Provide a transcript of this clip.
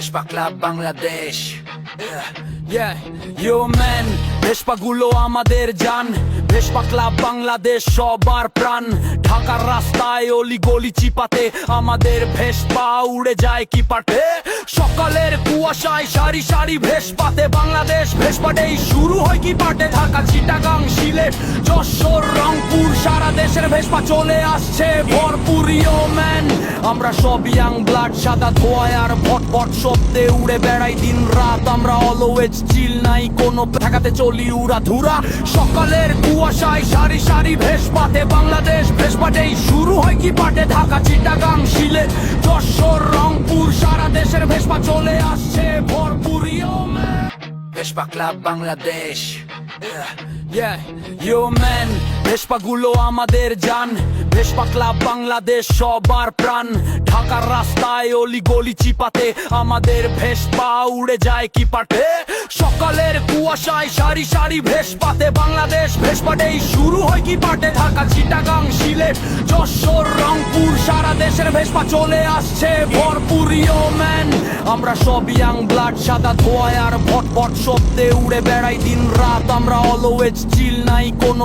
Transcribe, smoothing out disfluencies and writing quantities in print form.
Vespa club Bangladesh. Yo man, ভেসপাগুলো আমাদের জান। ভেসপা ক্লাব বাংলাদেশ সবার প্রাণ। ঢাকার রাস্তায় অলি গলি চিপাতে আমাদের ভেসপা উড়ে যায় কি পাটে। সকালের কুয়াশায় সারি সারি ভেসপাতে বাংলাদেশ ভেসপা ডে শুরু হয় কি পাটে। ঢাকা, চিটাগাং, সিলেট, যশোর, রংপুর, সারা দেশের ভেসপা চলে আসছে ভরপুর। ইয়ো ম্যান, আমরা সব ইয়াং ব্লাড, সাদা ধোয়ায় আর ভটভট শব্দে উড়ে বেড়াই দিন রাত। আমরা অলওয়েজ চিল, নাই কোনো ঠেকাতে চলি উড়া ধুরা। সকালের কুয়াশায় সারি সারি ভেসপাতে বাংলাদেশ ভেসপা ডে শুরু হয় কি পাটে। ঢাকা, চিটাগাং, সিলেট, যশোর, রংপুর, সারা দেশের ভেসপা চলে আসছে ভরপুর। ইয়ো man, Vespa club Bangladesh. Yo man, ভেসপাগুলো আমাদের জান। ভেসপা ক্লাব বাংলাদেশ সবার প্রাণ। ঢাকার রাস্তায় অলি গলি চিপাতে আমাদের ভেসপা উড়ে যায় কি পাটে। সকালের কুয়াশায় সারি সারি ভেসপাতে বাংলাদেশ ভেসপা ডে শুরু হয় কি পাটে। ঢাকা, চিটাগাং, সিলেট, যশোর, রংপুর, সারা দেশের ভেসপা চলে আসছে ভরপুর। ইয়ো ম্যান, আমরা সব ইয়াং ব্লাড, সাদা ধোয়ায় আর ভটভট শব্দে উড়ে বেড়াই দিন রাত। আমরা অলওয়েজ চিল, নাই কোনো